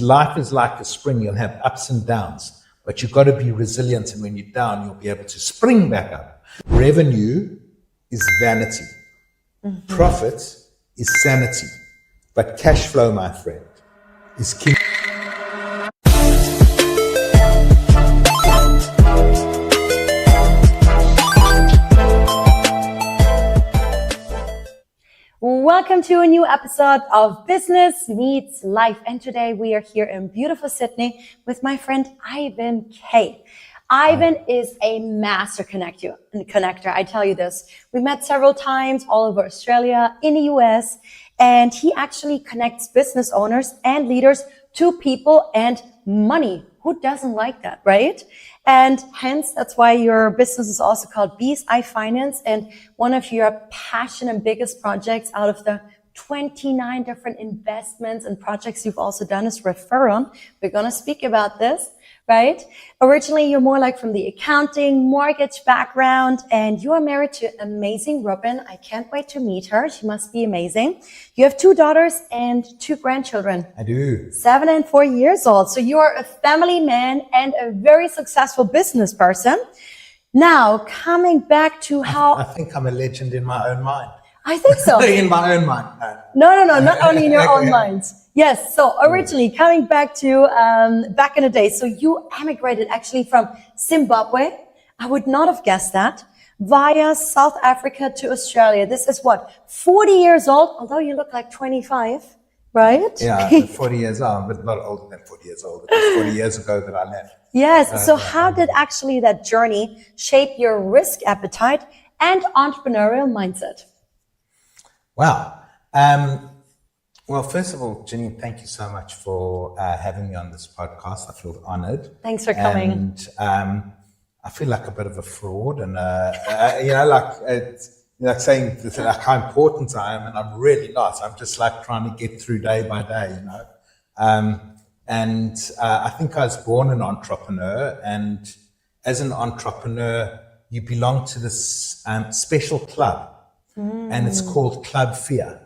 Life is like a spring. You'll have ups and downs, but you've got to be resilient. And when you're down, you'll be able to spring back up. Revenue is vanity. Profit is sanity. But cash flow, my friend, is king. Welcome to a new episode of Business Meets Life. And today we are here in beautiful Sydney with my friend Ivan Kaye. Ivan is a master connector. I tell you this. We met several times all over Australia, in the US, and he actually connects business owners and leaders to people and money. Who doesn't like that, right? And hence, that's why your business is also called BSI Finance. And one of your passion and biggest projects out of the 29 different investments and projects you've also done is Referrum. We're going to speak about this, right? Originally, you're more like from the accounting, mortgage background, and you are married to amazing Robin. I can't wait to meet her. She must be amazing. You have 2 daughters and 2 grandchildren. I do. 7 and 4 years old. So you are a family man and a very successful business person. Now, coming back to how... I think I'm a legend in my own mind. I think so. In my own mind. No, not only in your own minds. Yes. So originally coming back to, back in the day. So you emigrated actually from Zimbabwe. I would not have guessed that, via South Africa to Australia. This is what, 40 years old, although you look like 25, right? Yeah, 40 years old, but not older than 40 years old. It was 40 years ago that I left. Yes. So how did actually that journey shape your risk appetite and entrepreneurial mindset? Wow. Well, first of all, Janine, thank you so much for having me on this podcast. I feel honored. Thanks for coming. And I feel like a bit of a fraud, and like saying like how important I am, and I'm really not. I'm just like trying to get through day by day, you know. I think I was born an entrepreneur, and as an entrepreneur, you belong to this special club. And it's called Club Fear.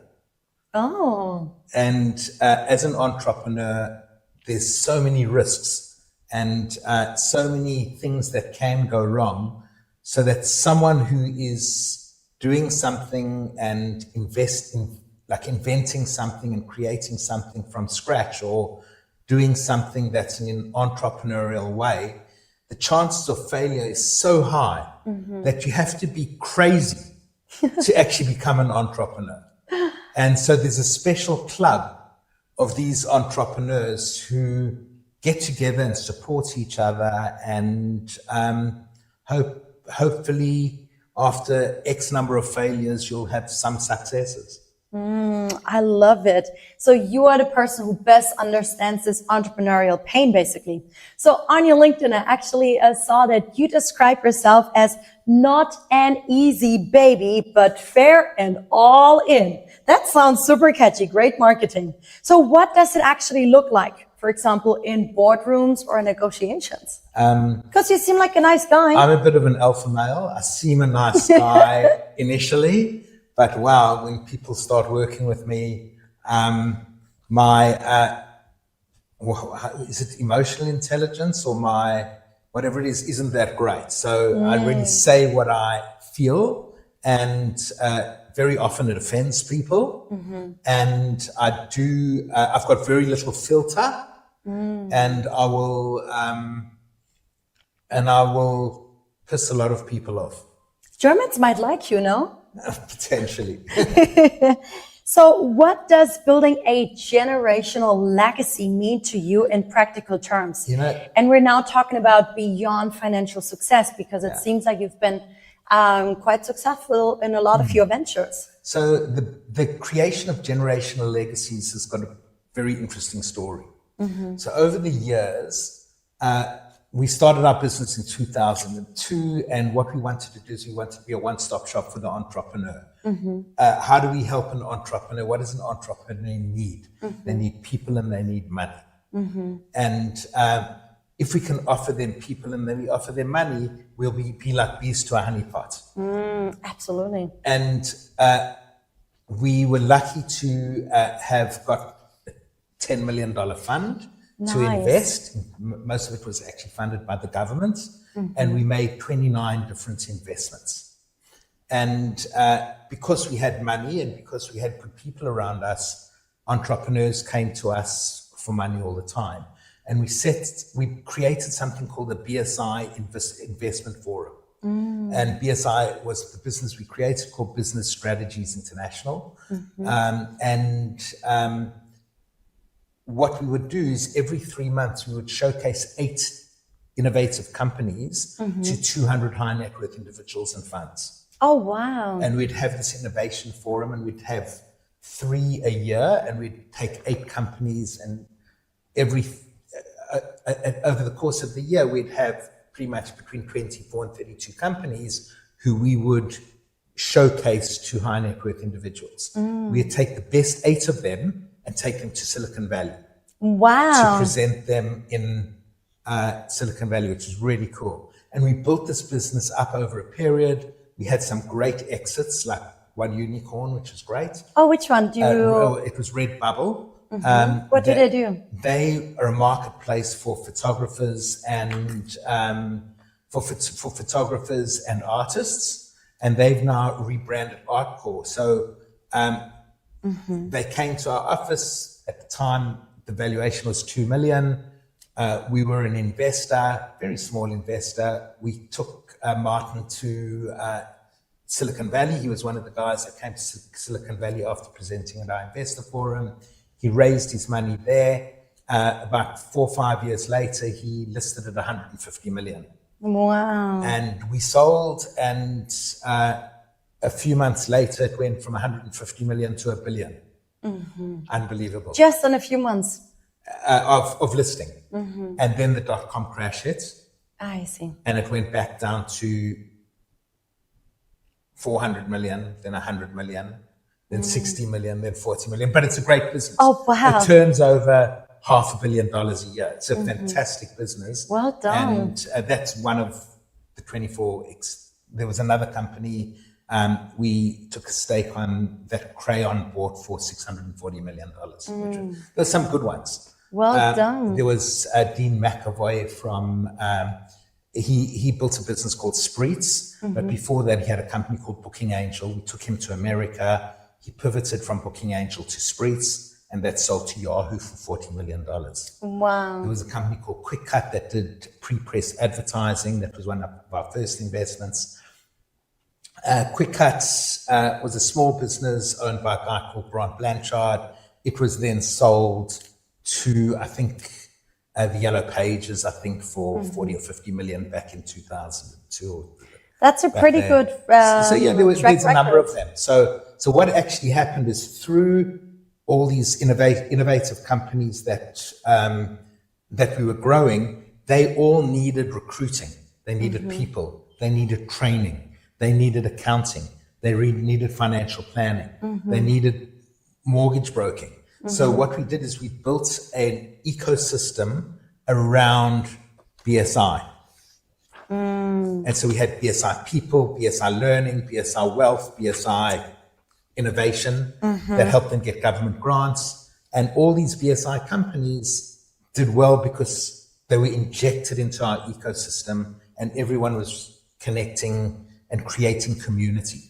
Oh. And as an entrepreneur, there's so many risks and so many things that can go wrong, so that someone who is doing something and inventing something and creating something from scratch, or doing something that's in an entrepreneurial way, the chances of failure is so high that you have to be crazy to actually become an entrepreneur. And so there's a special club of these entrepreneurs who get together and support each other, and hopefully after X number of failures, you'll have some successes. I love it. So you are the person who best understands this entrepreneurial pain, basically. So on your LinkedIn, I actually saw that you describe yourself as not an easy baby, but fair and all in. That sounds super catchy. Great marketing. So what does it actually look like, for example, in boardrooms or negotiations? Because you seem like a nice guy. I'm a bit of an alpha male. I seem a nice guy initially. But wow, when people start working with me, is it emotional intelligence or my whatever it is, isn't that great. So I really say what I feel, and very often it offends people. And I've got very little filter, and I will piss a lot of people off. Germans might like you, no? Potentially. So what does building a generational legacy mean to you in practical terms? You know, and we're now talking about beyond financial success, because it seems like you've been quite successful in a lot of your ventures. So the creation of generational legacies has got a very interesting story. So over the years, we started our business in 2002, and what we wanted to do is we wanted to be a one-stop shop for the entrepreneur. How do we help an entrepreneur? What does an entrepreneur need? They need people and they need money. And if we can offer them people and then we offer them money, we'll be like bees to a honey pot. Absolutely. And we were lucky to have got a $10 million fund to invest. Most of it was actually funded by the government. And we made 29 different investments. And because we had money and because we had good people around us, entrepreneurs came to us for money all the time. And we created something called the BSI Investment Forum. And BSI was the business we created called Business Strategies International. What we would do is every 3 months, we would showcase 8 innovative companies to 200 high net worth individuals and funds. Oh, wow. And we'd have this innovation forum, and we'd have 3 a year, and we'd take 8 companies, and over the course of the year, we'd have pretty much between 24 and 32 companies who we would showcase to high net worth individuals. We'd take the best 8 of them and take them to Silicon Valley. Wow. To present them in Silicon Valley, which is really cool. And we built this business up over a period. We had some great exits, like one unicorn, which was great. Oh, which one? It was Redbubble. What do they do? They are a marketplace for photographers and for photographers and artists, and they've now rebranded Artcore. So they came to our office at the time. The valuation was $2 million. We were an investor, very small investor. We took Martin to Silicon Valley. He was one of the guys that came to Silicon Valley after presenting at our investor forum. He raised his money there. About 4 or 5 years later, he listed at 150 million. Wow. And we sold, and a few months later, it went from 150 million to $1 billion. Unbelievable. Just in a few months. Of listing. And then the dot-com crash hit. I see. And it went back down to 400 million, then 100 million, then 60 million, then 40 million. But it's a great business. Oh, wow. It turns over $500 million a year. It's a fantastic business. Well done. And that's one of the 24. There was another company we took a stake on that Crayon bought for $640 million. There's some good ones. Well done. There was Dean McAvoy from, he built a business called Spreets, but before that he had a company called Booking Angel. We took him to America. He pivoted from Booking Angel to Spreets, and that sold to Yahoo for $40 million. Wow. There was a company called QuickCut that did pre-press advertising. That was one of our first investments. QuickCut was a small business owned by a guy called Grant Blanchard. It was then sold to, I think, the Yellow Pages, I think, for 40 or 50 million back in 2002. That's a pretty good so yeah, there's a number record. of them. So what actually happened is through all these innovative companies that we were growing, they all needed recruiting. They needed people. They needed training. They needed accounting. They needed financial planning. They needed mortgage broking. So what we did is we built an ecosystem around BSI. And so we had BSI people, BSI learning, BSI wealth, BSI innovation that helped them get government grants. And all these BSI companies did well because they were injected into our ecosystem, and everyone was connecting and creating community.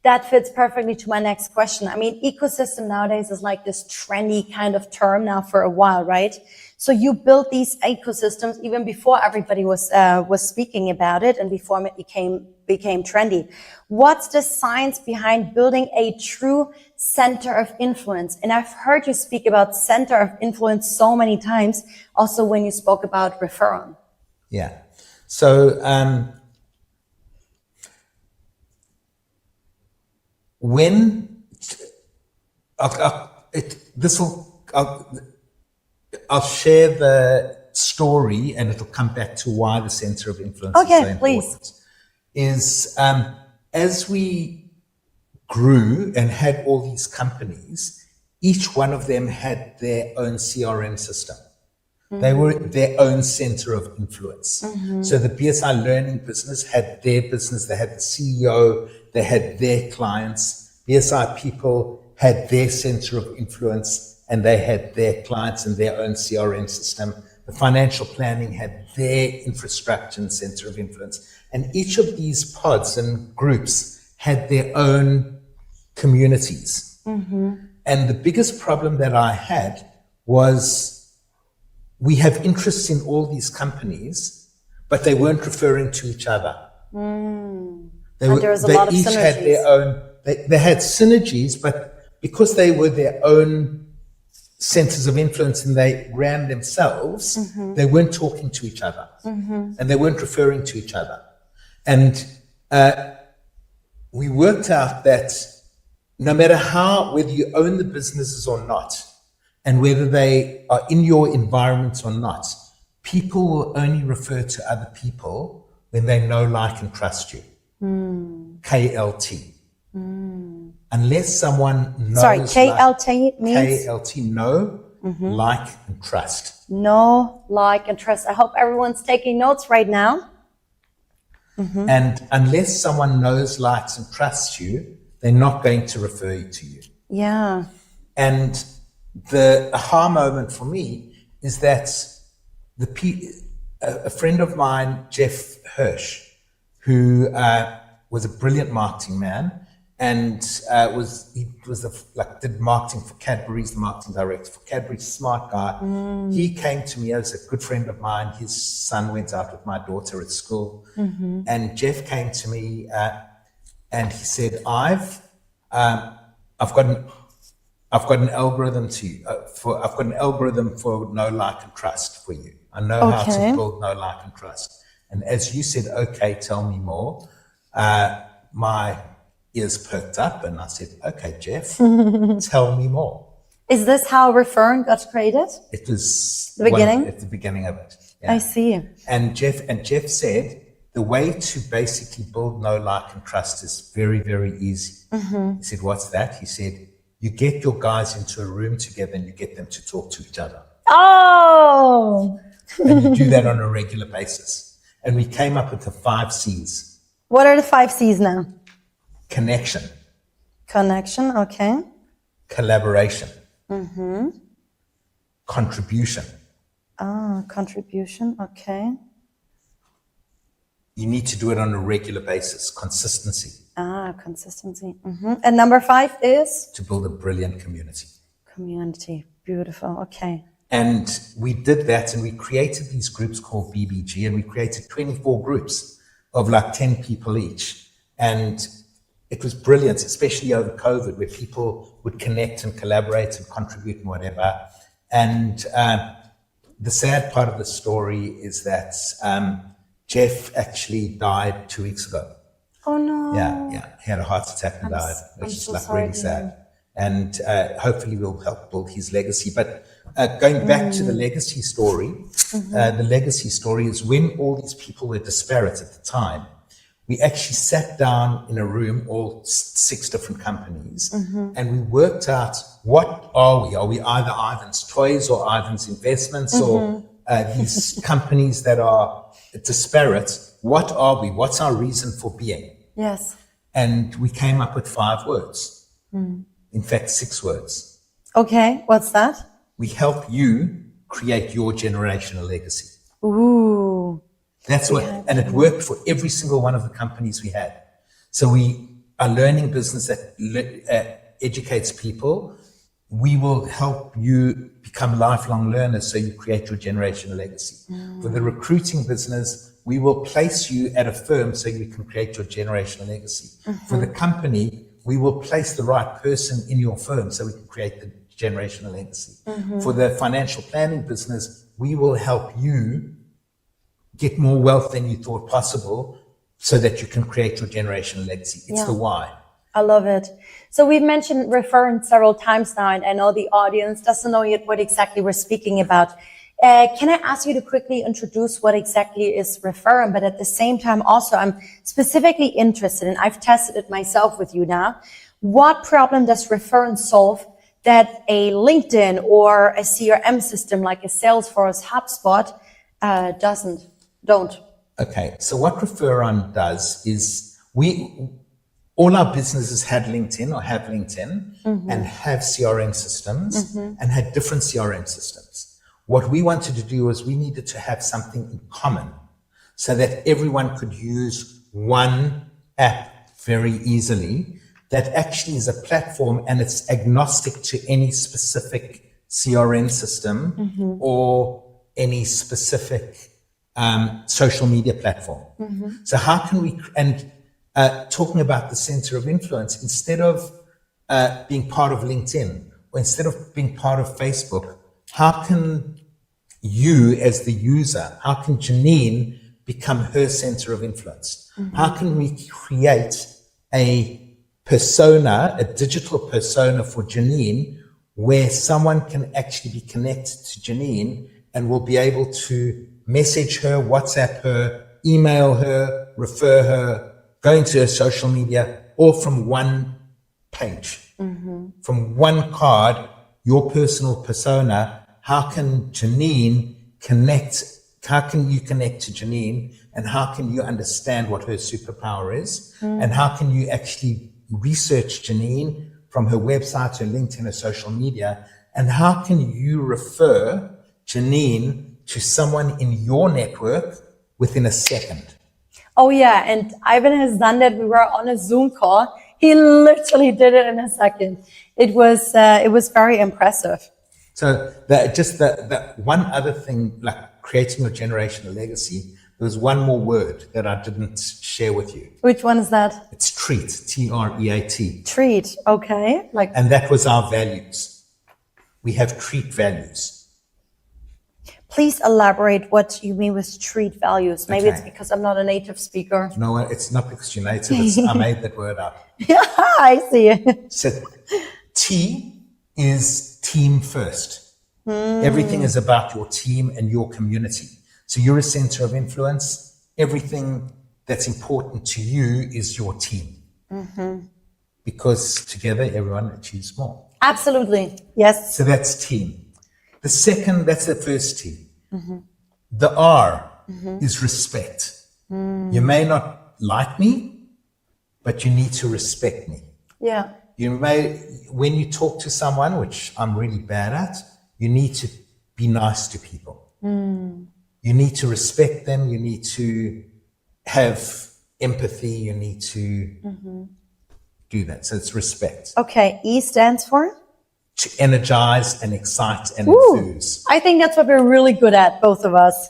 That fits perfectly to my next question. I mean, ecosystem nowadays is like this trendy kind of term now for a while, right? So you built these ecosystems even before everybody was speaking about it and before it became trendy. What's the science behind building a true center of influence? And I've heard you speak about center of influence so many times, also when you spoke about referral. Yeah. So I'll share the story, and it'll come back to why the center of influence is so important. Please. Is as we grew and had all these companies, each one of them had their own CRM system. They were their own center of influence. So the BSI learning business had their business. They had the CEO. They had their clients. BSI people had their center of influence, and they had their clients and their own CRM system. The financial planning had their infrastructure and center of influence. And each of these pods and groups had their own communities. And the biggest problem that I had was we have interests in all these companies, but they weren't referring to each other. They each had their own, they had synergies, but because they were their own centers of influence and they ran themselves, they weren't talking to each other and they weren't referring to each other. And we worked out that no matter whether you own the businesses or not, and whether they are in your environment or not, people will only refer to other people when they know, like, and trust you. KLT. Unless someone knows. Sorry, KLT means? KLT, know, like, and trust. Know, like, and trust. I hope everyone's taking notes right now. And unless someone knows, likes, and trusts you, they're not going to refer to you. Yeah. And the aha moment for me is that a friend of mine, Jeff Hirsch, who was a brilliant marketing man, and did marketing for Cadbury's, the marketing director for Cadbury's, smart guy. He came to me as a good friend of mine. His son went out with my daughter at school, and Jeff came to me and he said, I've got an algorithm I've got an algorithm for know, like, and trust for you. I know how to build know, like, and trust. And as you said, okay, tell me more. My ears perked up and I said, okay, Jeff, tell me more. Is this how Referring got created? It was the beginning? At the beginning of it. Yeah. I see. And Jeff said, the way to basically build know, like, and trust is very, very easy. He said, what's that? He said, you get your guys into a room together and you get them to talk to each other. Oh! And you do that on a regular basis. And we came up with the 5 C's. What are the 5 C's now? Connection. Connection, okay. Collaboration. Contribution. Contribution, okay. You need to do it on a regular basis. Consistency. Consistency. And number 5 is? To build a brilliant community. Community. Beautiful. Okay. And we did that and we created these groups called BBG, and we created 24 groups of like 10 people each. And it was brilliant, especially over COVID, where people would connect and collaborate and contribute and whatever. And the sad part of the story is that Jeff actually died 2 weeks ago. Oh no. Yeah. He had a heart attack and died, which is like really sad. And hopefully we'll help build his legacy. But going back to the legacy story, the legacy story is when all these people were disparate at the time, we actually sat down in a room, all 6 different companies, and we worked out, what are we? Are we either Ivan's Toys or Ivan's Investments or these companies that are disparate? What are we? What's our reason for being? Yes. And we came up with 5 words. In fact, 6 words. Okay, what's that? We help you create your generational legacy. Ooh. That's what, and it worked for every single one of the companies we had. So we are learning business that educates people. We will help you become lifelong learners so you create your generational legacy. For the recruiting business, we will place you at a firm so you can create your generational legacy. For the company, we will place the right person in your firm so we can create the generational legacy. For the financial planning business, we will help you get more wealth than you thought possible so that you can create your generational legacy. It's the why. I love it. So we've mentioned Referring several times now, and I know the audience doesn't know yet what exactly we're speaking about. Can I ask you to quickly introduce what exactly is Referring? But at the same time, also, I'm specifically interested, and I've tested it myself with you now. What problem does Referring solve that a LinkedIn or a CRM system like a Salesforce, HubSpot don't? Okay, so what Referring does is all our businesses had LinkedIn or have LinkedIn and have CRM systems and had different CRM systems. What we wanted to do was we needed to have something in common so that everyone could use one app very easily that actually is a platform and it's agnostic to any specific CRM system or any specific social media platform. So how can we, and talking about the center of influence, instead of being part of LinkedIn or instead of being part of Facebook, how can you as the user, how can Janine become her center of influence? How can we create a persona, a digital persona for Janine where someone can actually be connected to Janine and will be able to message her, WhatsApp her, email her, refer her, go into her social media, all from one page, from one card, your personal persona. How can Janine connect? How can you connect to Janine? And how can you understand what her superpower is? And how can you actually research Janine from her website, her LinkedIn, her social media? And how can you refer Janine to someone in your network within a second? Oh yeah, and Ivan has done that. We were on a Zoom call. He literally did it in a second. It was very impressive. So the one other thing, like creating a generational legacy, there was one more word that I didn't share with you. Which one is that? It's treat, T-R-E-A-T. Treat, okay. And that was our values. We have treat values. Please elaborate what you mean with treat values. Maybe Okay. it's because I'm not a native speaker. No, it's not because you're native. I made that word up. Yeah, I see. So T is team first. Everything is about your team and your community. So you're a center of influence. Everything that's important to you is your team. Because together everyone achieves more. Absolutely. Yes. So that's team. The second, that's the first T. The R is respect. You may not like me, but you need to respect me. Yeah. You may, when you talk to someone, which I'm really bad at, you need to be nice to people. You need to respect them. You need to have empathy. You need to do that. So it's respect. Okay. E stands for? To energize and excite and enthuse. I think that's what we're really good at, both of us.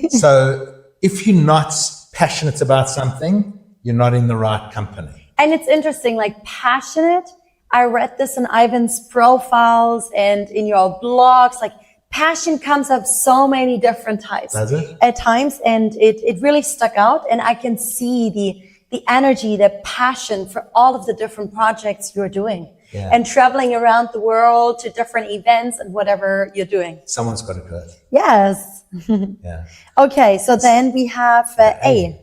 So if you're not passionate about something, you're not in the right company. And it's interesting, like passionate. I read this in Ivan's profiles and in your blogs, like passion comes up so many different types. Does it? At times, and it really stuck out. And I can see the energy, the passion for all of the different projects you're doing. Yeah. And traveling around the world to different events and whatever you're doing. Someone's got to do it. Yes. Yeah. Okay, so then we have A.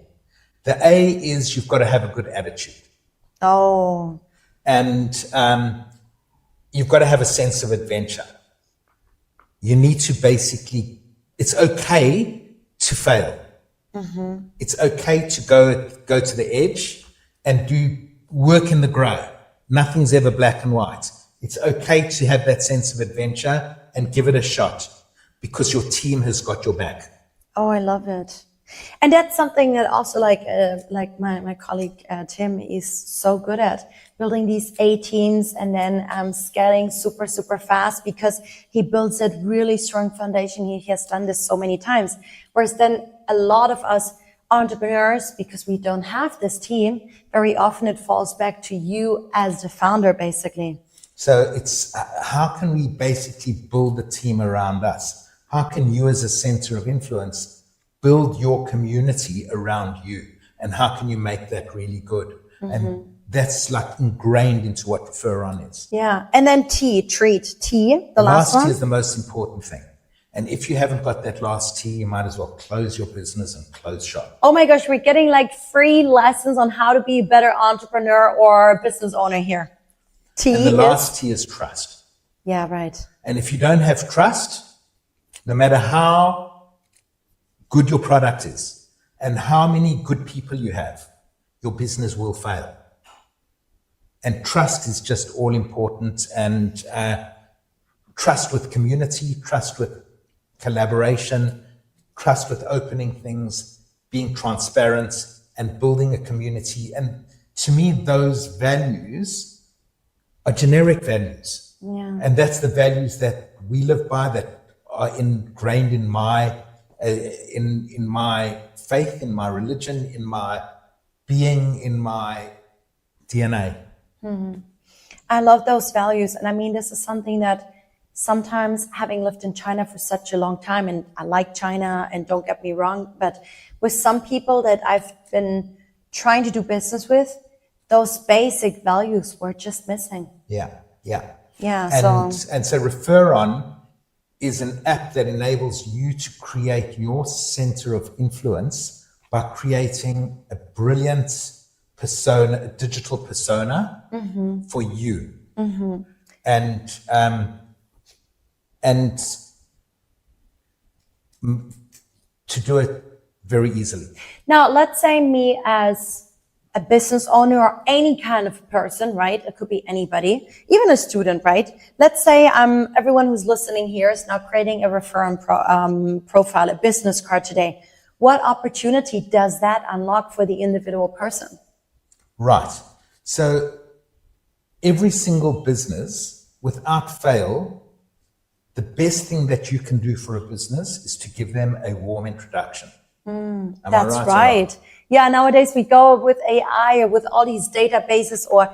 The A is you've got to have a good attitude. Oh. And you've got to have a sense of adventure. You need to basically, it's okay to fail. It's okay to go to the edge and do work in the grey. Nothing's ever black and white. It's okay to have that sense of adventure and give it a shot because your team has got your back. Oh, I love it. And that's something that also like my colleague Tim is so good at, building these A teams and then scaling super, super fast because he builds that really strong foundation. He has done this so many times. Whereas then a lot of us entrepreneurs, because we don't have this team, very often it falls back to you as the founder, basically. So it's how can we basically build a team around us? How can you as a center of influence build your community around you? And how can you make that really good? And that's like ingrained into what Refer-On is. Yeah. And then T, treat. T, the last one. T is the most important thing. And if you haven't got that last T, you might as well close your business and close shop. Oh my gosh, we're getting like free lessons on how to be a better entrepreneur or business owner here. T and the last T is trust. Yeah, right. And if you don't have trust, no matter how good your product is and how many good people you have, your business will fail. And trust is just all important, and trust with community, trust with collaboration, trust with opening things, being transparent, and building a community. And to me, those values are generic values. Yeah. And that's the values that we live by, that are ingrained in my in my faith, in my religion, in my being, in my DNA. I love those values. And I mean, this is something that sometimes, having lived in China for such a long time, and I like China, and don't get me wrong, but with some people that I've been trying to do business with, those basic values were just missing. Yeah. And so Refer On is an app that enables you to create your center of influence by creating a brilliant persona, a digital persona for you. And to do it very easily. now let's say me as a business owner or any kind of person, right? It could be anybody, even a student, right? Let's say everyone who's listening here is now creating a referral profile, a business card today. What opportunity does that unlock for the individual person? Right. So every single business, without fail, the best thing that you can do for a business is to give them a warm introduction. Am I That's right. right. Yeah, nowadays we go with AI or with all these databases or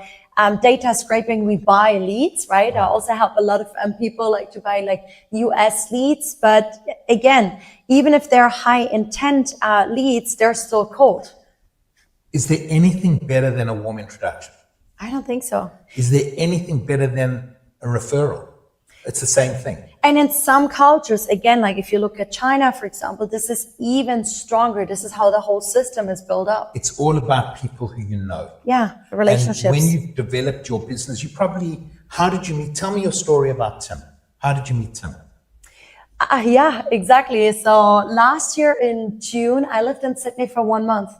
data scraping. We buy leads, right? I also help a lot of people like to buy like US leads. But again, even if they're high intent leads, they're still cold. Is there anything better than a warm introduction? I don't think so. Is there anything better than a referral? It's the same thing. And in some cultures, again, like if you look at China, for example, this is even stronger. This is how the whole system is built up. It's all about people who you know. Yeah, relationships. And when you developed your business, you probably, how did you meet? Tell me your story about Tim. How did you meet Tim? Yeah, exactly. So last year in June, I lived in Sydney for 1 month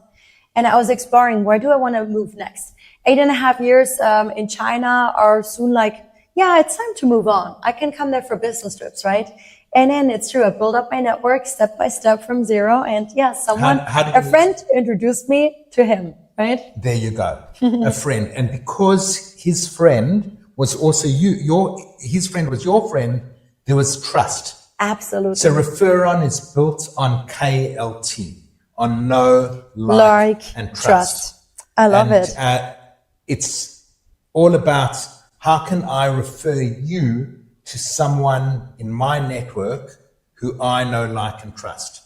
and I was exploring, where do I want to move next? 8.5 years in China are soon like, yeah, it's time to move on. I can come there for business trips, right? And then it's true. I built up my network step by step from zero. And yeah, a friend introduced me to him, right? There you go. A friend. And because his friend was also his friend was your friend, there was trust. Absolutely. So Refer On is built on KLT, on know, like and trust. I love it. It's all about, how can I refer you to someone in my network who I know, like, and trust?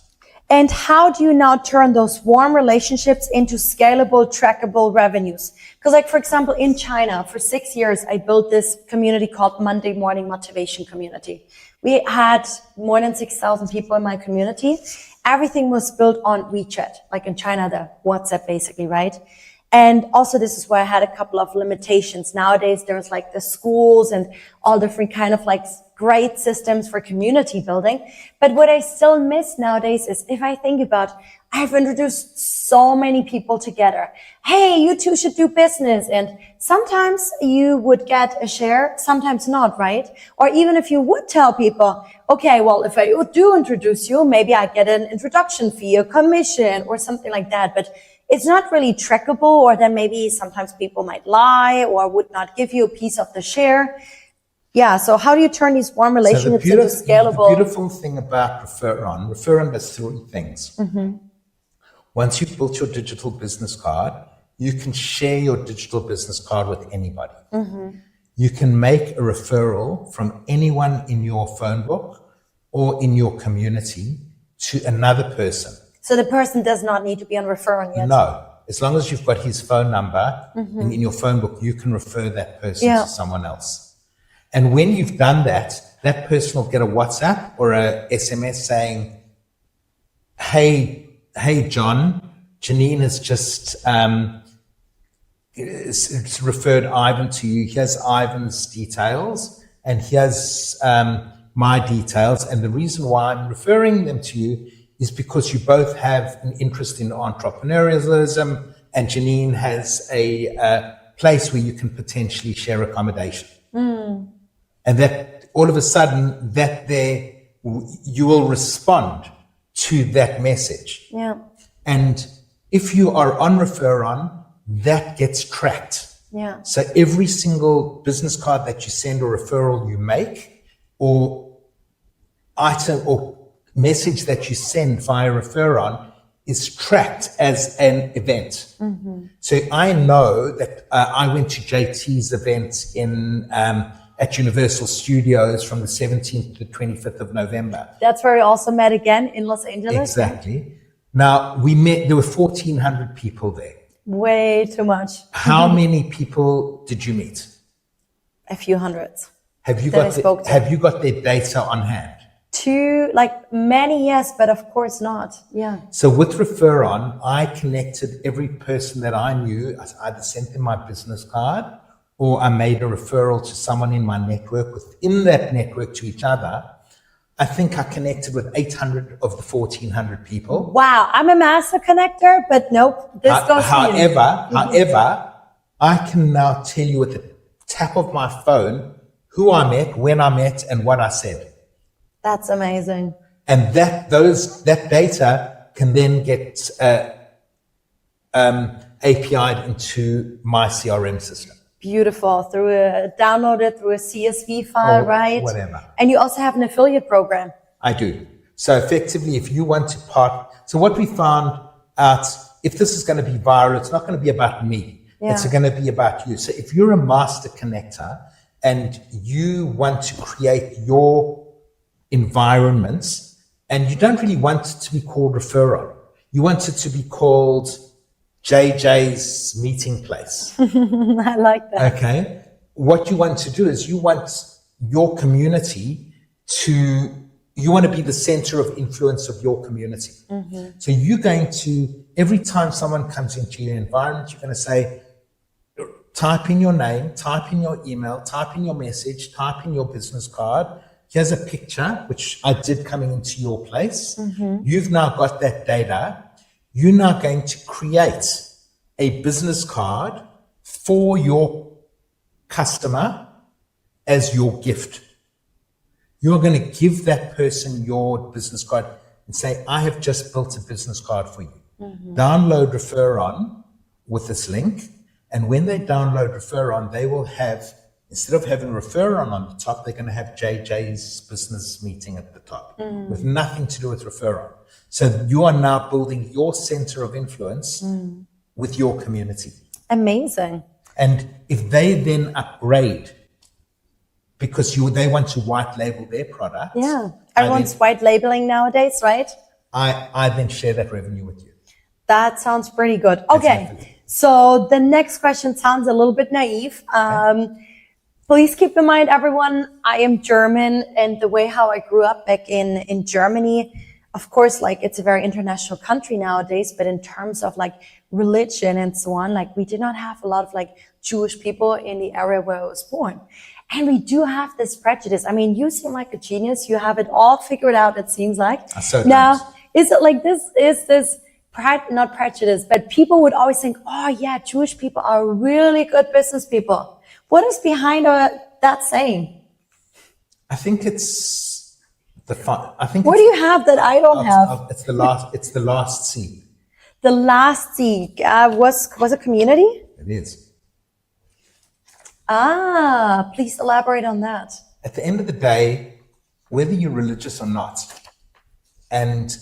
And how do you now turn those warm relationships into scalable, trackable revenues? Because like, for example, in China, for 6 years, I built this community called Monday Morning Motivation Community. We had more than 6,000 people in my community. Everything was built on WeChat, like in China, the WhatsApp basically, right? And also this is where I had a couple of limitations. Nowadays, there's like the schools and all different kind of like great systems for community building. But what I still miss nowadays is, if I think about, I've introduced so many people together. Hey, you two should do business. And sometimes you would get a share, sometimes not, right? Or even if you would tell people, okay, well, if I do introduce you, maybe I get an introduction fee, a commission or something like that. But it's not really trackable, or then maybe sometimes people might lie or would not give you a piece of the share. Yeah, so how do you turn these warm relationships into scalable? The beautiful thing about Refer On does 3 things. Mm-hmm. Once you've built your digital business card, you can share your digital business card with anybody. Mm-hmm. You can make a referral from anyone in your phone book or in your community to another person. So the person does not need to be on referring yet? No. As long as you've got his phone number in your phone book, you can refer that person to someone else. And when you've done that, that person will get a WhatsApp or a SMS saying, hey, John, Janine has just it's referred Ivan to you. Here's Ivan's details and here's my details. And the reason why I'm referring them to you is because you both have an interest in entrepreneurialism, and Janine has a place where you can potentially share accommodation. And that all of a sudden you will respond to that message. Yeah. And if you are on Refer-On, that gets tracked. Yeah. So every single business card that you send or referral you make or item or message that you send via Refer-On is tracked as an event. So I know that I went to JT's event at Universal Studios from the 17th to the 25th of November. That's where we also met again in Los Angeles. Exactly. Now we met, there were 1,400 people there. Way too much. How many people did you meet? A few hundreds. Have you got their data on hand? Many, yes, but of course not. Yeah. So with Refer-On, I connected every person that I knew. I either sent them my business card or I made a referral to someone in my network, within that network to each other. I think I connected with 800 of the 1,400 people. Wow, I'm a master connector, but nope, this goes However, I can now tell you at the tap of my phone who I met, when I met, and what I said. That's amazing. And that data can then get API'd into my CRM system. Beautiful. Downloaded through a CSV file, right? Whatever. And you also have an affiliate program. I do. So effectively, if you want to so what we found out, if this is going to be viral, it's not going to be about me. Yeah. It's going to be about you. So if you're a master connector and you want to create your environments, and you don't really want it to be called Refer-On, you want it to be called JJ's meeting place. I like that. Okay. What you want to do is you want your community you want to be the center of influence of your community. So you're going to, every time someone comes into your environment, you're going to say, type in your name, type in your email, type in your message, type in your business card. Here's a picture, which I did coming into your place. You've now got that data. You're now going to create a business card for your customer as your gift. You're going to give that person your business card and say, I have just built a business card for you. Download Refer-On with this link. And when they download Refer-On, they will have, instead of having Refer-On on the top, they're going to have JJ's business meeting at the top with nothing to do with Refer-On. So you are now building your center of influence with your community. Amazing. And if they then upgrade, because they want to white label their product. Yeah. Everyone's white labeling nowadays, right? I then share that revenue with you. That sounds pretty good. Okay. Exactly. So the next question sounds a little bit naive. Please keep in mind, everyone, I am German, and the way how I grew up back in Germany, of course, it's a very international country nowadays, but in terms of religion and so on, we did not have a lot of Jewish people in the area where I was born. And we do have this prejudice. I mean, you seem like a genius. You have it all figured out, it seems like. Now, is it like this? Is this not prejudice, but people would always think, oh yeah, Jewish people are really good business people. What is behind that saying? I think it's what do you have that I don't have? It's the last C. The last C was a community? It is. Please elaborate on that. At the end of the day, whether you're religious or not, and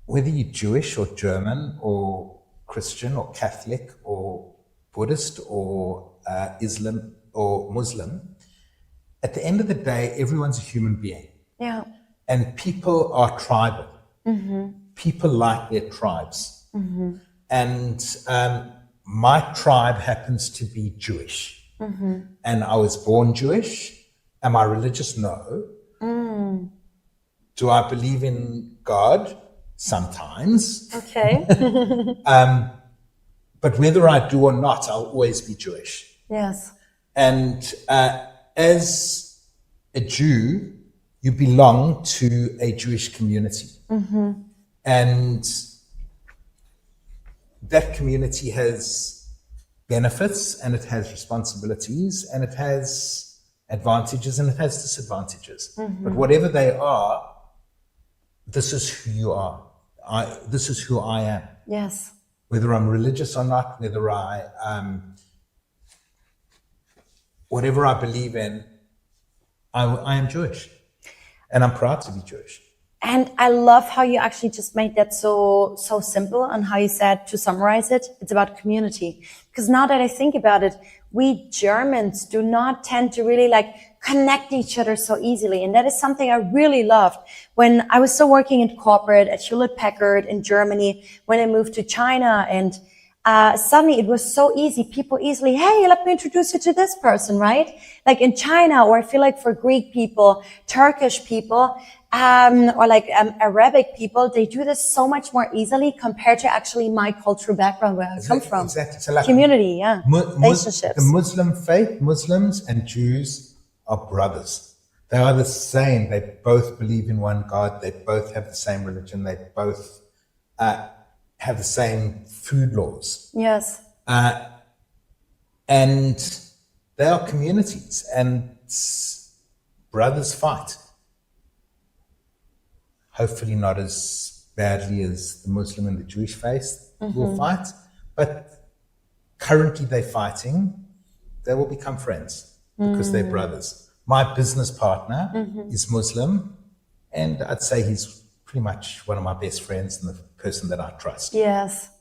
whether you're Jewish or German or Christian or Catholic or Buddhist or Islam or Muslim, at the end of the day, everyone's a human being. Yeah. And people are tribal. People like their tribes. And my tribe happens to be Jewish. And I was born Jewish. Am I religious? No. Do I believe in God? Sometimes. Okay. But whether I do or not, I'll always be Jewish. Yes. And as a Jew, you belong to a Jewish community. And that community has benefits and it has responsibilities and it has advantages and it has disadvantages. But whatever they are, this is who you are. This is who I am. Yes. Whether I'm religious or not, whether whatever I believe in, I am Jewish. And I'm proud to be Jewish. And I love how you actually just made that so simple, and how you said, to summarize it, it's about community. Because now that I think about it, we Germans do not tend to really connect each other so easily. And that is something I really loved when I was still working in corporate at Hewlett-Packard in Germany, when I moved to China, and suddenly it was so easy. People easily, hey, let me introduce you to this person, right? Like in China, or I feel like for Greek people, Turkish people, or Arabic people, they do this so much more easily compared to actually my cultural background where I come from. Exactly. So Community, relationships. The Muslim faith, Muslims and Jews are brothers. They are the same. They both believe in one God. They both have the same religion. They both have the same food laws. Yes. And they are communities, and brothers fight. Hopefully not as badly as the Muslim and the Jewish faith will fight, but currently they're fighting. They will become friends because they're brothers. My business partner is Muslim, and I'd say he's pretty much one of my best friends and the person that I trust. Yes.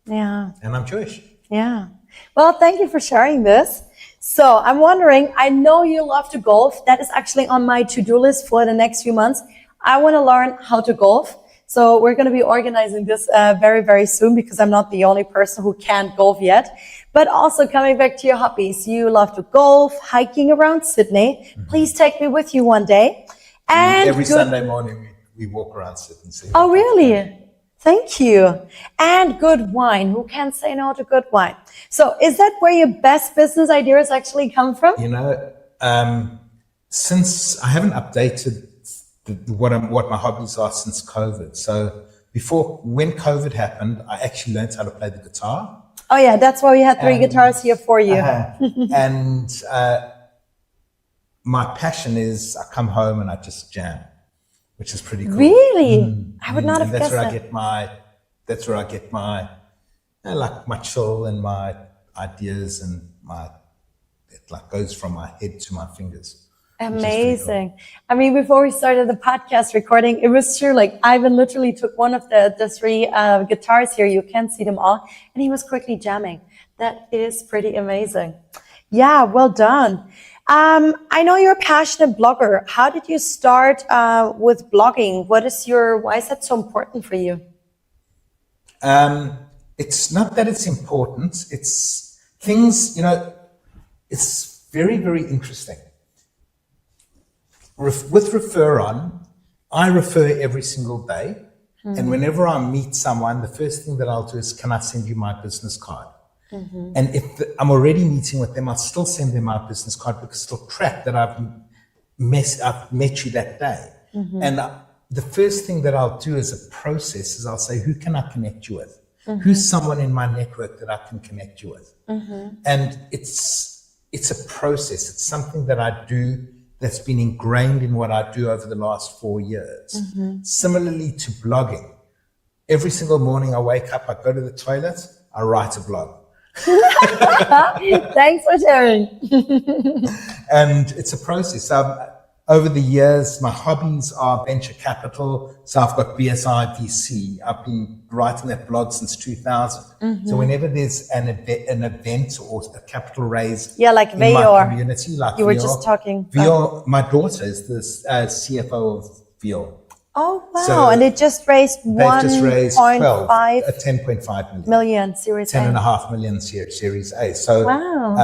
Yeah. And I'm Jewish. Yeah. Well, thank you for sharing this. So I'm wondering, I know you love to golf. That is actually on my to-do list for the next few months. I want to learn how to golf. So we're going to be organizing this very, very soon, because I'm not the only person who can't golf yet. But also, coming back to your hobbies, you love to golf, hiking around Sydney. Please take me with you one day. And every Sunday morning we walk around Sydney. Oh, really? Thank you. And good wine. Who can say no to good wine? So is that where your best business ideas actually come from? You know, since I haven't updated what my hobbies are since COVID. So when COVID happened, I actually learned how to play the guitar. Oh yeah, that's why we had three guitars here for you. And my passion is I come home and I just jam, which is pretty cool. Really? I would not have guessed that. That's where I get my chill and my ideas, and it goes from my head to my fingers. Amazing. Cool. I mean, before we started the podcast recording, it was true. Ivan literally took one of the three guitars here. You can't see them all. And he was quickly jamming. That is pretty amazing. Yeah, well done. I know you're a passionate blogger. How did you start with blogging? Why is that so important for you? It's not that it's important. It's things, it's very, very interesting. With Refer On, I refer every single day. And whenever I meet someone, the first thing that I'll do is, can I send you my business card? And if I'm already meeting with them, I'll still send them my business card, because it'll track that I've met you that day. And the first thing that I'll do as a process is I'll say, who can I connect you with? Who's someone in my network that I can connect you with? And it's a process. It's something that I do that's been ingrained in what I do over the last 4 years. Similarly to blogging, every single morning I wake up, I go to the toilet, I write a blog. Thanks for sharing. And it's a process. Over the years, my hobbies are venture capital. So I've got BSI VC. I've been writing that blog since 2000. So whenever there's an event or a capital raise like in my community, like you were just talking. Vior, my daughter is the CFO of Vior. Oh, wow. So and it just raised 10.5 million Series A. 10.5 million Series A. So wow.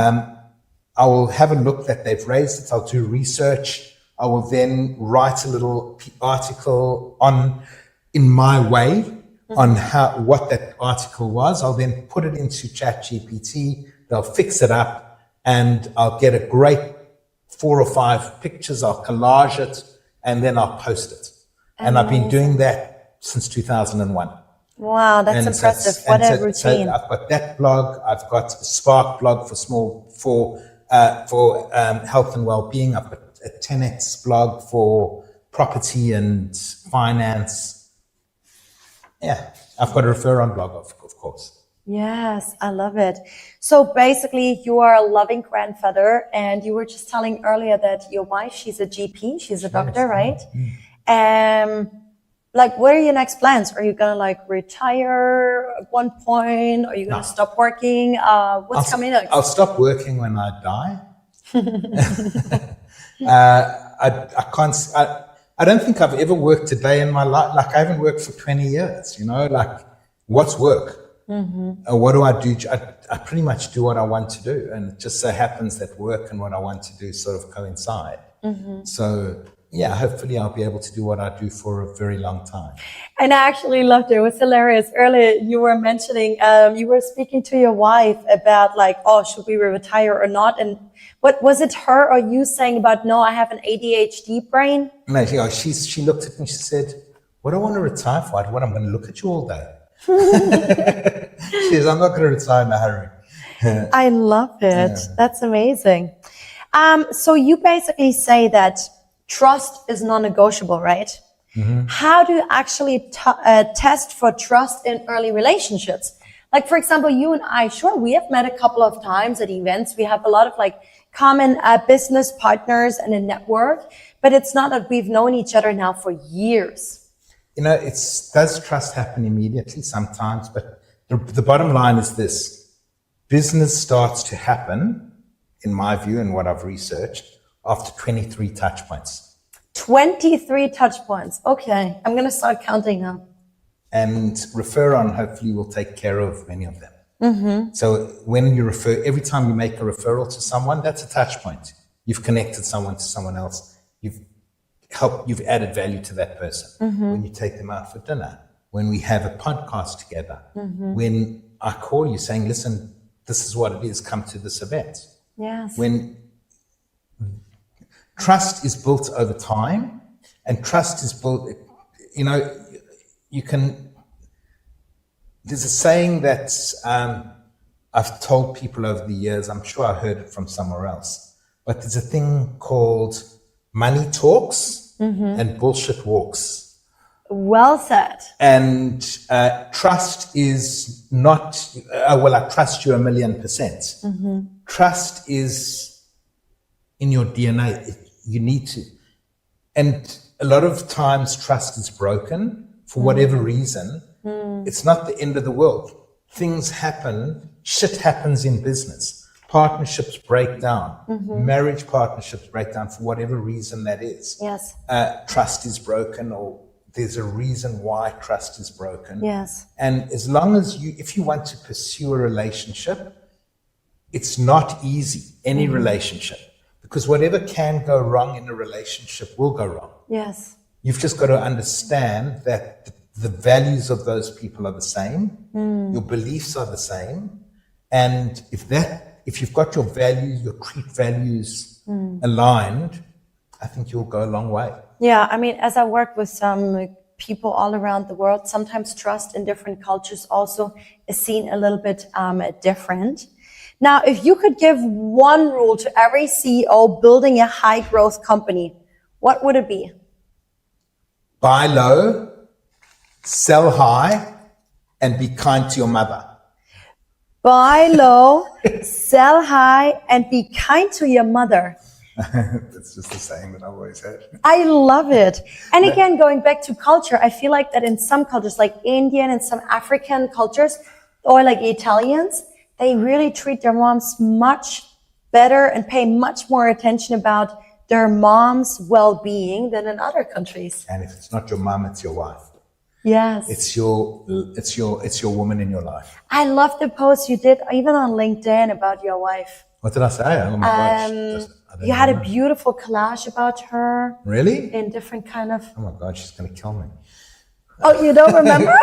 I will have a look that they've raised it. I'll do research. I will then write a little article in my way on what that article was. I'll then put it into ChatGPT. They'll fix it up, and I'll get a great 4 or 5 pictures. I'll collage it, and then I'll post it. And I've been doing that since 2001. Wow, that's And impressive. What a routine. So I've got that blog. I've got a Spark blog for health and well-being. I've got a 10x blog for property and finance. Yeah, I've got a refer-on blog, of course. Yes, I love it. So basically, you are a loving grandfather, and you were just telling earlier that your wife, she's a GP, she's a doctor, right? Like, what are your next plans? Are you gonna like retire at one point? Are you gonna stop working? What's coming next? I'll stop working when I die. I can't. I don't think I've ever worked a day in my life. Like I haven't worked for 20 years. You know, like what's work? What do I do? I pretty much do what I want to do, and it just so happens that work and what I want to do sort of coincide. So yeah, hopefully I'll be able to do what I do for a very long time. And I actually loved it. It was hilarious. Earlier, you were mentioning, you were speaking to your wife about like, oh, should we retire or not? And what was it, her or you saying about, no, I have an ADHD brain? No, she looked at me and she said, what do I want to retire for? What, I'm going to look at you all day. She says, I'm not going to retire in a hurry. I love it. Yeah. That's amazing. So you basically say that trust is non-negotiable, right? How do you actually test for trust in early relationships? Like, for example, you and I, sure, we have met a couple of times at events. We have a lot of like common business partners and a network, but it's not that we've known each other now for years. You know, does trust happen immediately sometimes, but the bottom line is this. Business starts to happen, in my view and what I've researched, after 23 touch points. 23 touch points. Okay, I'm going to start counting now. And refer-on hopefully will take care of many of them. So when you refer, every time you make a referral to someone, that's a touch point. You've connected someone to someone else. You've added value to that person. When you take them out for dinner, when we have a podcast together, when I call you saying, listen, this is what it is, come to this event. Yes. When trust is built over time, and trust is built, you know, there's a saying that I've told people over the years, I'm sure I heard it from somewhere else, but there's a thing called money talks and bullshit walks. Well said. And trust is not, I trust you 1,000,000%. Trust is in your DNA. You need to. And a lot of times trust is broken for whatever reason. It's not the end of the world. Things happen. Shit happens in business. Partnerships break down. Marriage partnerships break down for whatever reason that is. Yes. Trust is broken, or there's a reason why trust is broken. Yes. And as long as if you want to pursue a relationship, it's not easy, any relationship, because whatever can go wrong in a relationship will go wrong. Yes. You've just got to understand that the values of those people are the same. Your beliefs are the same. And if you've got your values, your treat values aligned, I think you'll go a long way. Yeah, I mean, as I work with some people all around the world, sometimes trust in different cultures also is seen a little bit different. Now, if you could give one rule to every CEO building a high growth company, what would it be? Buy low, sell high, and be kind to your mother. Buy low, sell high, and be kind to your mother. That's just the saying that I've always had. I love it. And again, going back to culture, I feel like that in some cultures, like Indian and some African cultures, or like Italians, they really treat their moms much better and pay much more attention about their mom's well-being than in other countries. And if it's not your mom, it's your wife. Yes. It's your woman in your life. I love the post you did even on LinkedIn about your wife. What did I say? Oh my gosh. You had a beautiful collage about her. Really? In different kind of... Oh my God, she's going to kill me. Oh, you don't remember?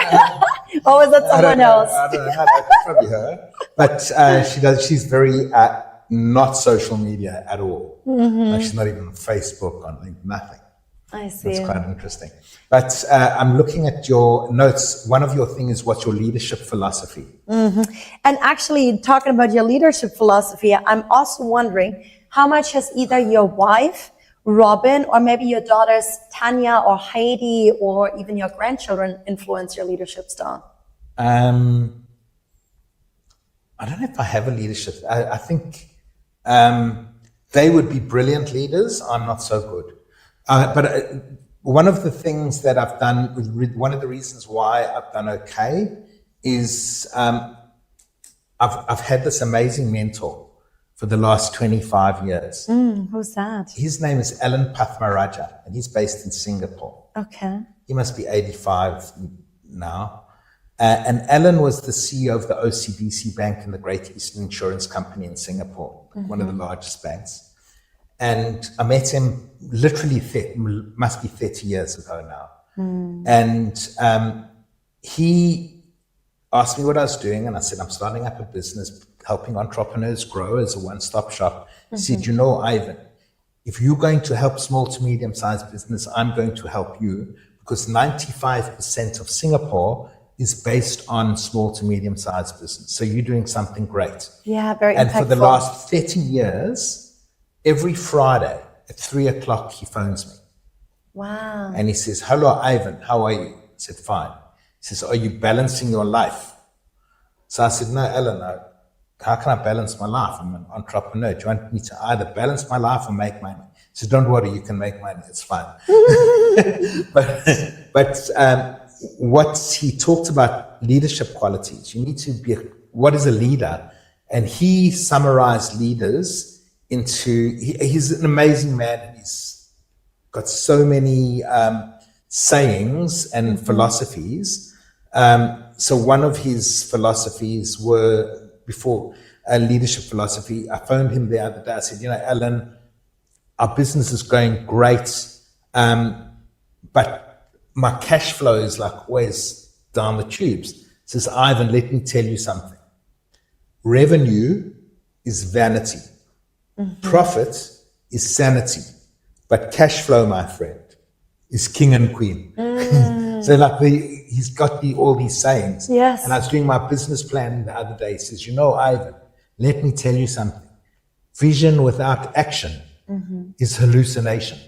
Or was that someone else? I don't know. That's probably her. But she's very not social media at all. Like she's not even on Facebook, on LinkedIn, nothing. I see. That's quite interesting. But I'm looking at your notes. One of your things is what's your leadership philosophy? And actually, talking about your leadership philosophy, I'm also wondering how much has either your wife, Robin, or maybe your daughters, Tanya or Heidi, or even your grandchildren influenced your leadership style? I don't know if I have a leadership. I think they would be brilliant leaders. I'm not so good. But one of the things that I've done, one of the reasons why I've done okay is I've had this amazing mentor for the last 25 years. Who's that? His name is Alan Pathmaraja, and he's based in Singapore. Okay. He must be 85 now. And Alan was the CEO of the OCBC Bank and the Great Eastern Insurance Company in Singapore, one of the largest banks. And I met him literally, must be 30 years ago now. And he asked me what I was doing. And I said, I'm starting up a business, helping entrepreneurs grow as a one-stop shop. He said, you know, Ivan, if you're going to help small to medium-sized business, I'm going to help you, because 95% of Singapore is based on small to medium-sized business. So you're doing something great. Yeah, very And impactful. for the last 30 years, every Friday at 3:00, he phones me. Wow. And he says, hello, Ivan, how are you? I said, fine. He says, are you balancing your life? So I said, no, Alan, no. How can I balance my life? I'm an entrepreneur. Do you want me to either balance my life or make money? He said, don't worry, you can make money. It's fine. But what he talked about leadership qualities. You need to be, what is a leader? And he summarized leaders into, he's an amazing man. He's got so many sayings and philosophies. So one of his philosophies were, before leadership philosophy, I phoned him the other day. I said, you know, Alan, our business is going great, but my cash flow is like always down the tubes. He says, Ivan, let me tell you something. Revenue is vanity. Profit is sanity. But cash flow, my friend, is king and queen. So like he's got all these sayings. Yes. And I was doing my business plan the other day. He says, you know, Ivan, let me tell you something. Vision without action is hallucination.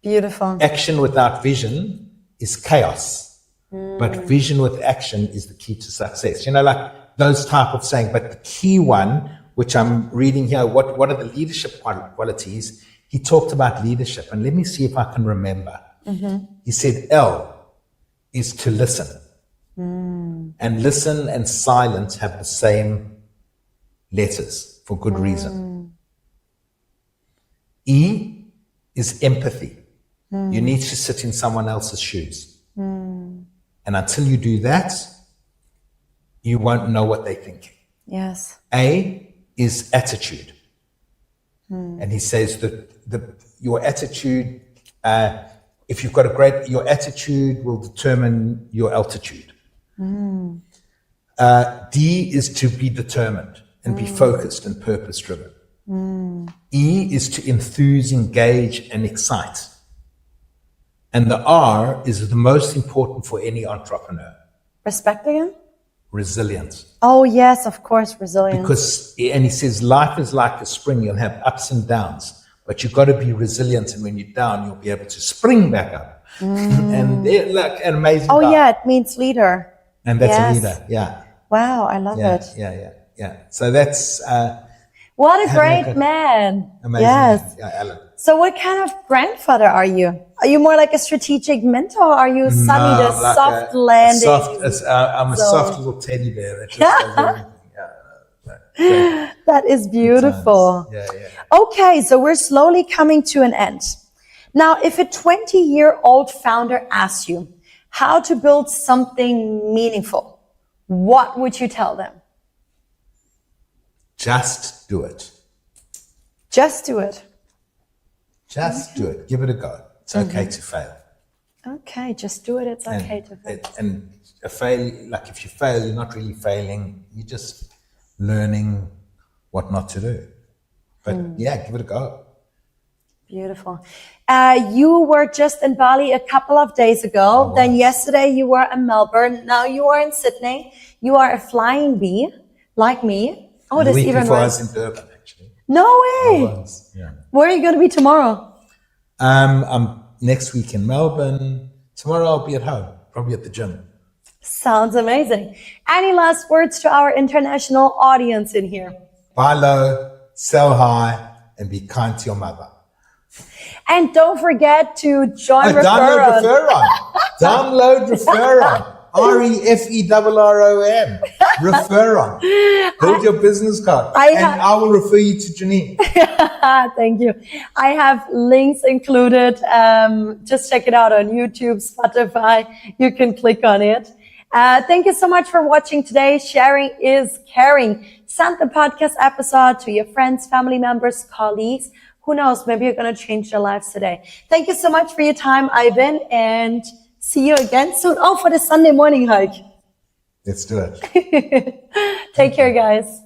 Beautiful. Action without vision is chaos. But vision with action is the key to success. You know, like those type of saying. But the key one, which I'm reading here, what are the leadership qualities? He talked about leadership. And let me see if I can remember. He said, L is to listen. And listen and silence have the same letters for good reason. E is empathy. You need to sit in someone else's shoes. And until you do that, you won't know what they're thinking. Yes. A is attitude. And he says that your attitude, if you've got your attitude will determine your altitude. D is to be determined and be focused and purpose driven. E is to enthuse, engage, and excite. And the R is the most important for any entrepreneur. Respect again? Resilience. Oh, yes, of course, resilience. Because, and he says, life is like a spring. You'll have ups and downs, but you've got to be resilient. And when you're down, you'll be able to spring back up. And they're like an amazing guy. yeah, it means leader. And that's Yes. a leader. Yeah. Wow, I love it. Yeah. So that's What a great man. amazing. Yes. Man. Yeah, Alan. So what kind of grandfather are you? Are you more like a strategic mentor? Or are you Sunny, the I'm like soft landing? I'm a soft little teddy bear that just does everything. Yeah. That is beautiful. Yeah. Okay, so we're slowly coming to an end. Now, if a 20-year-old founder asks you how to build something meaningful, what would you tell them? Just do it. Just do it. Just do it. Give it a go. It's okay to fail. Okay, just do it. It's okay to fail. And a fail, like if you fail, you're not really failing. You're just learning what not to do. But yeah, give it a go. Beautiful. You were just in Bali a couple of days ago. Then yesterday you were in Melbourne. Now you are in Sydney. You are a flying bee, like me. Oh, And this the week even before I worse. was in Durban, actually. No way. Yeah. Where are you going to be tomorrow? I'm next week in Melbourne. Tomorrow I'll be at home, probably at the gym. Sounds amazing. Any last words to our international audience in here? Buy low, sell high, and be kind to your mother. And don't forget to join Download Referron. Referron. Download Referron. Refferron. Referron. Build your business card. I will refer you to Janine. Thank you. I have links included. Just check it out on YouTube, Spotify. You can click on it. Thank you so much for watching today. Sharing is caring. Send the podcast episode to your friends, family members, colleagues. Who knows? Maybe you're going to change their lives today. Thank you so much for your time, Ivan, and see you again soon. Oh, for the Sunday morning hike. Let's do it. Take care, guys.